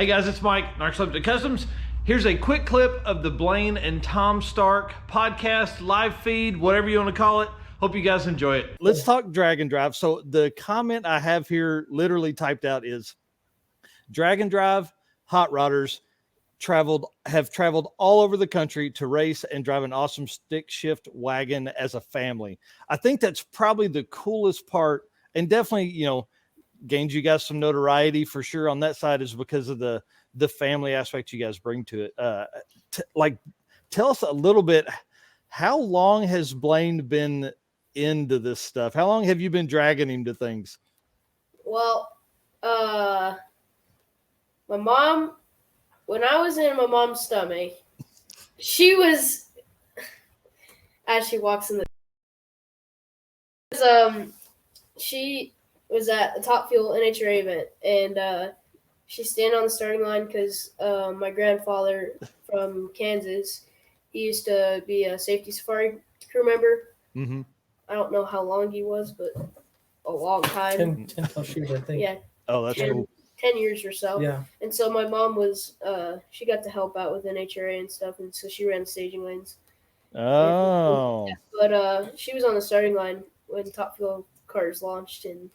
Hey guys, it's Mike, Narxoleptic Customs. Here's a quick clip of the Blayne and Tom Stark podcast, live feed, whatever you want to call it. Hope you guys enjoy it. Let's talk drag and drive. So the comment I have here literally typed out is drag and drive hot rodders have traveled all over the country to race and drive an awesome stick shift wagon as a family. I think that's probably the coolest part, and definitely, gains you guys some notoriety for sure on that side, is because of the family aspect you guys bring to it. Tell us a little bit, how long has Blayne been into this stuff? How long have you been dragging him to things? Well, my mom, when I was in my mom's stomach, she was, as she walks in she was at the Top Fuel NHRA event, and she's standing on the starting line because my grandfather from Kansas, he used to be a safety safari crew member. Mm-hmm. I don't know how long he was, but a long time. 10 plus years, I think. Yeah. Oh, that's cool. 10 years or so. Yeah. And so my mom was, she got to help out with NHRA and stuff, and so she ran the staging lanes. Oh. But she was on the starting line when Top Fuel cars launched, and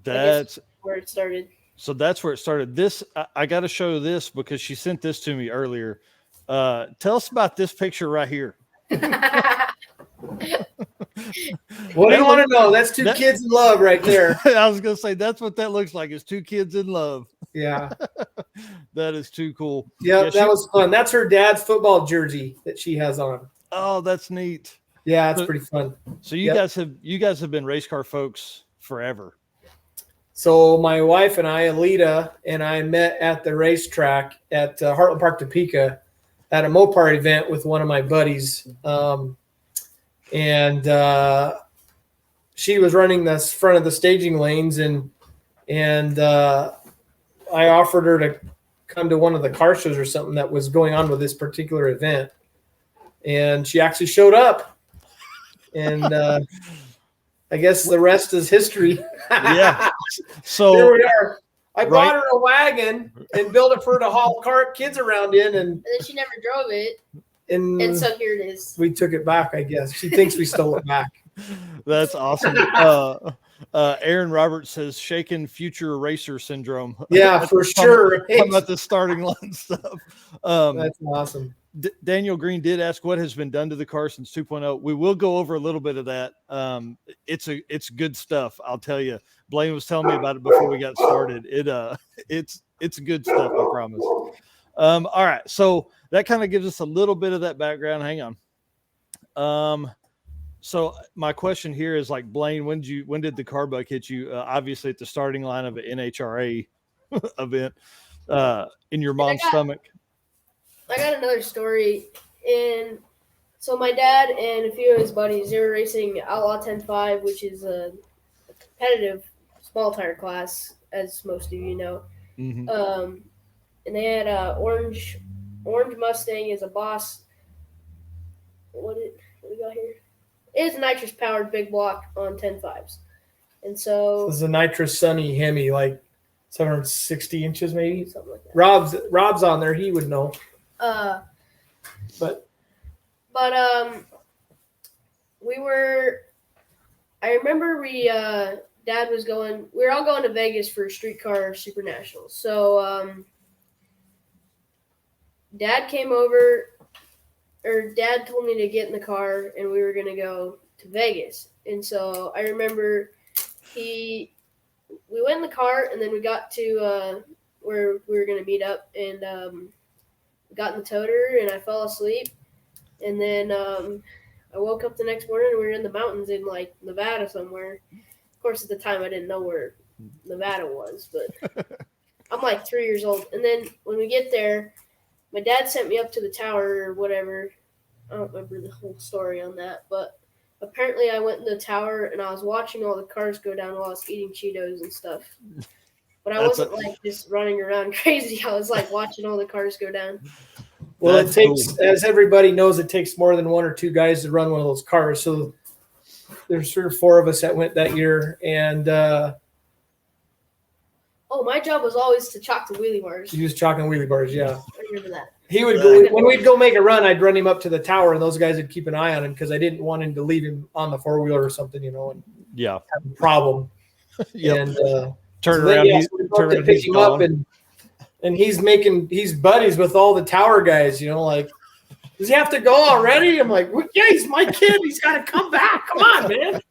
that's where it started. So that's where it started. This, I got to show this because she sent this to me earlier. Tell us about this picture right here. What do you want to know? That's two kids in love right there. I was going to say, that's what that looks like. It's two kids in love. Yeah. That is too cool. Yeah, that was fun. That's her dad's football jersey that she has on. Oh, that's neat. Yeah, it's pretty fun. So you guys have been race car folks forever. So my wife and I, Alita, and I met at the racetrack at Heartland Park, Topeka, at a Mopar event with one of my buddies. And she was running the front of the staging lanes, and I offered her to come to one of the car shows or something that was going on with this particular event. And she actually showed up. And I guess the rest is history. Yeah. So there we are. I bought her a wagon and built it for her to haul kids around in, and then she never drove it. And so here it is. We took it back, I guess. She thinks we stole it back. That's awesome. Aaron Roberts says shaken future racer syndrome. Yeah, for sure. Talking about the starting line stuff. That's awesome. Daniel Green did ask what has been done to the car since 2.0. We will go over a little bit of that. It's good stuff. I'll tell you. Blayne was telling me about it before we got started. It's good stuff. I promise. All right. So that kind of gives us a little bit of that background. Hang on. So my question here is, like, Blayne, when did the car bug hit you? Obviously at the starting line of an NHRA event, in your mom's stomach. I got another story. And so my dad and a few of his buddies, they were racing Outlaw 10.5, which is a competitive small tire class, as most of you know. Mm-hmm. And they had a orange Mustang as a boss. What do we got here? It's a nitrous powered big block on 10.5s. And so this is a nitrous sunny Hemi, like 760 inches maybe. Something like that. Rob's on there, he would know. But I remember Dad was going, we were all going to Vegas for streetcar super nationals. So Dad came over, or Dad told me to get in the car and we were going to go to Vegas. And so I remember we went in the car, and then we got to where we were going to meet up, and got in the toter, and I fell asleep. And then I woke up the next morning, and we were in the mountains in, like, Nevada somewhere. Of course, at the time, I didn't know where Nevada was, but I'm like 3 years old. And then when we get there, my dad sent me up to the tower or whatever. I don't remember the whole story on that, but apparently I went in the tower, and I was watching all the cars go down while I was eating Cheetos and stuff. But I wasn't like just running around crazy. I was like watching all the cars go down. Well, it takes, as everybody knows, it takes more than one or two guys to run one of those cars. So there's 3 or 4 of us that went that year, and Oh, my job was always to chalk the wheelie bars. He was chalking wheelie bars, yeah. I remember that. He would go when we'd go make a run. I'd run him up to the tower, and those guys would keep an eye on him because I didn't want him to leave him on the 4-wheeler or something, and have a problem. Yep. And turn around, to pick him up, and he's buddies with all the tower guys. Like, does he have to go already? I'm like, well, yeah, he's my kid. He's got to come back. Come on, man.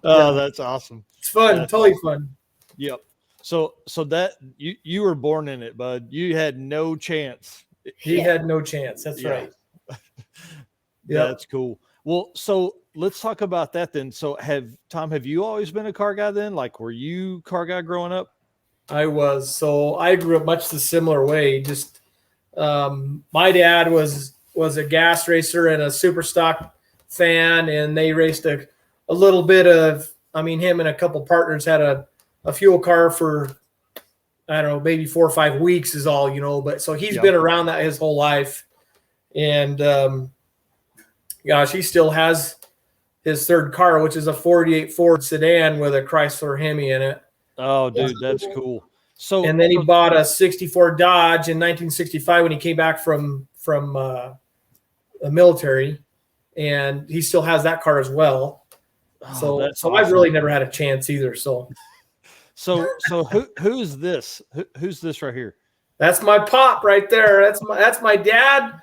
Oh, that's awesome. It's fun, totally fun. Yep. So that you were born in it, bud. You had no chance. He had no chance. That's right. That's cool. Well, so let's talk about that then. So have you always been a car guy then? Like, were you car guy growing up? I was. So I grew up much the similar way. Just my dad was a gas racer and a super stock fan, and they raced a little bit of. I mean, him and a couple partners had a fuel car for, I don't know, maybe 4 or 5 weeks is all, but so he's been around that his whole life. And gosh, he still has his third car, which is a 48 Ford sedan with a Chrysler Hemi in it. Oh, dude, that's cool. So, and then he bought a 64 Dodge in 1965 when he came back from the military, and he still has that car as well. So awesome. I've really never had a chance either. So who's this? Who's this right here? That's my pop right there. That's my dad,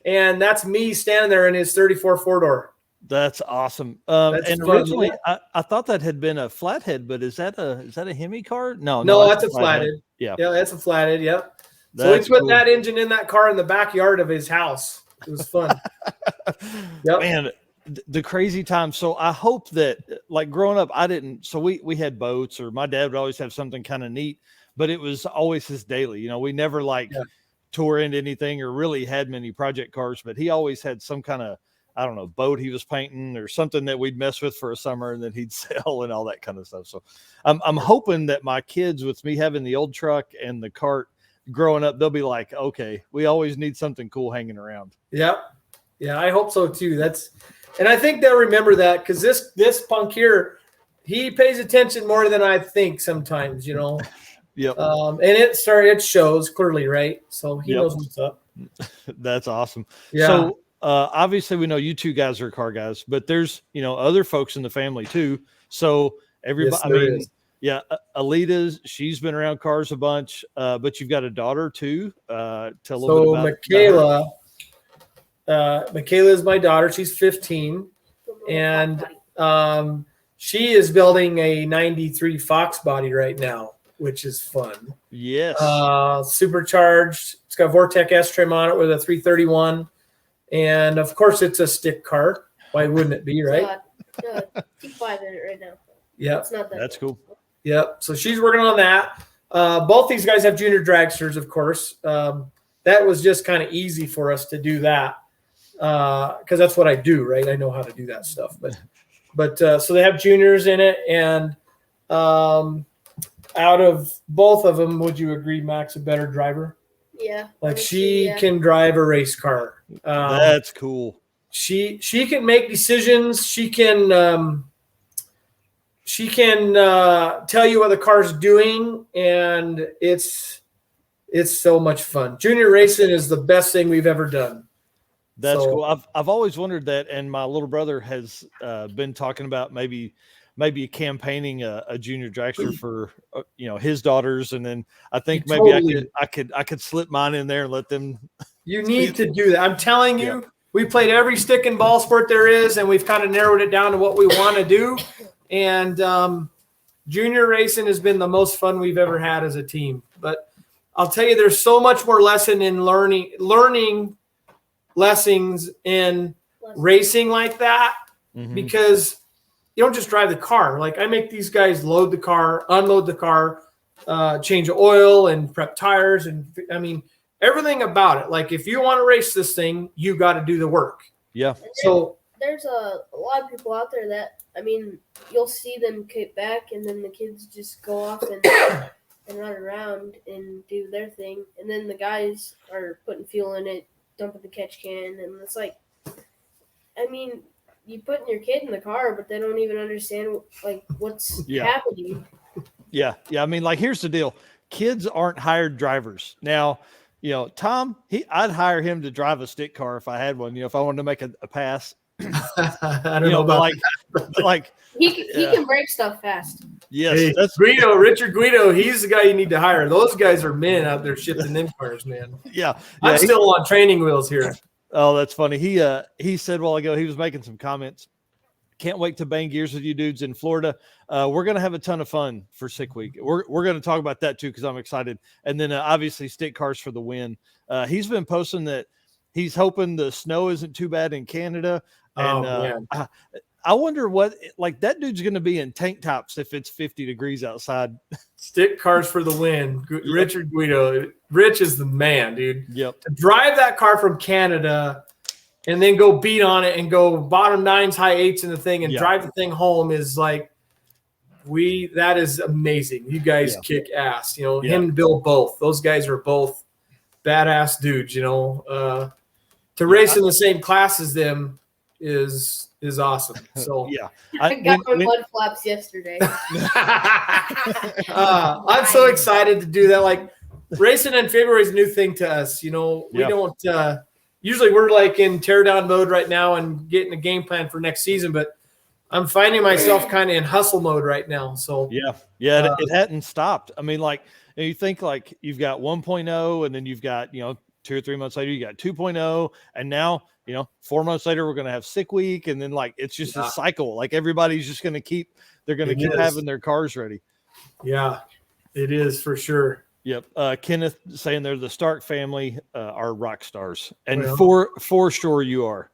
and that's me standing there in his 34 4-door. That's awesome. That's and fun, originally, I thought that had been a flathead, but is that a Hemi car? No, that's a flathead. Yeah, that's a flathead. Yep. That's so we put that engine in that car in the backyard of his house. It was fun. Yep. Man, the crazy time. So I hope that, like, growing up, I didn't. So we had boats, or my dad would always have something kind of neat, but it was always his daily. We never tore into anything or really had many project cars, but he always had some kind of, I don't know, boat he was painting or something that we'd mess with for a summer and then he'd sell and all that kind of stuff. So I'm hoping that my kids, with me having the old truck and the cart growing up, they'll be like, okay, we always need something cool hanging around. Yep. Yeah, I hope so too. And I think they'll remember that, because this punk here, he pays attention more than I think sometimes, Yep. And it shows clearly, right? So he knows what's up. That's awesome. Yeah. So obviously we know you two guys are car guys, but there's, other folks in the family too. So everybody, Alita's, she's been around cars a bunch, but you've got a daughter too. Tell a little bit about Michaela is my daughter. She's 15, and she is building a 93 Fox body right now, which is fun. Yes. Supercharged. It's got Vortec S trim on it with a 331. And of course it's a stick car. Why wouldn't it be, right? T5 in it right now. Yeah. It's not that. That's cool. Yep. So she's working on that. Both these guys have junior dragsters, of course. That was just kind of easy for us to do that. Because that's what I do, right? I know how to do that stuff. But so they have juniors in it, and out of both of them, would you agree Mac's a better driver? Yeah. Like, she can drive a race car. That's cool. She can make decisions. She can tell you what the car's doing, and it's so much fun. Junior racing is the best thing we've ever done. That's cool. I've always wondered that, and my little brother has been talking about maybe campaigning a junior dragster for his daughters, and then I think I could slip mine in there and let them. You need to do that. I'm telling you, we played every stick and ball sport there is, and we've kind of narrowed it down to what we want to do. And junior racing has been the most fun we've ever had as a team. But I'll tell you, there's so much more lesson in learning lessons in racing like that, because you don't just drive the car. Like, I make these guys load the car, unload the car, change oil and prep tires. And I mean, everything about it. Like, if you want to race this thing, you got to do the work. Yeah. So there's a lot of people out there that, I mean, you'll see them kick back, and then the kids just go off and run around and do their thing. And then the guys are putting fuel in it, dumping the catch can. And it's like, I mean, you putting your kid in the car, but they don't even understand like what's happening. Yeah. I mean, like, here's the deal. Kids aren't hired drivers. Now, Tom, I'd hire him to drive a stick car if I had one, if I wanted to make a pass. I don't know about like he can break stuff fast. Yes, hey, that's Richard Guido. He's the guy you need to hire. Those guys are men out there shifting them cars, man. Yeah, I'm still on training wheels here. Oh, that's funny. He said a while ago he was making some comments. Can't wait to bang gears with you dudes in Florida. We're gonna have a ton of fun for Sick Week. We're gonna talk about that too because I'm excited. And then obviously stick cars for the win. He's been posting that he's hoping the snow isn't too bad in Canada. And I wonder what that dude's gonna be in tank tops if it's 50 degrees outside. Stick cars for the win. Richard Guido. Rich is the man, dude. Yep. To drive that car from Canada and then go beat on it and go bottom nines, high eights in the thing and drive the thing home is like that is amazing. You guys kick ass. Him and Bill both. Those guys are both badass dudes, to race in the same class as them is awesome. So I got my mud flaps yesterday. I'm so excited to do that. Like racing in February is a new thing to us. We don't usually we're like in teardown mode right now and getting a game plan for next season, but I'm finding myself kind of in hustle mode right now. So it hadn't stopped. I mean, like you think like you've got 1.0 and then you've got 2 or 3 months later you got 2.0 and now 4 months later we're going to have Sick Week, and then like it's just a cycle. Like everybody's just going to keep having their cars ready. Yeah, it is for sure. Yep. Kenneth saying they're the Stark family are rock stars, and for sure you are.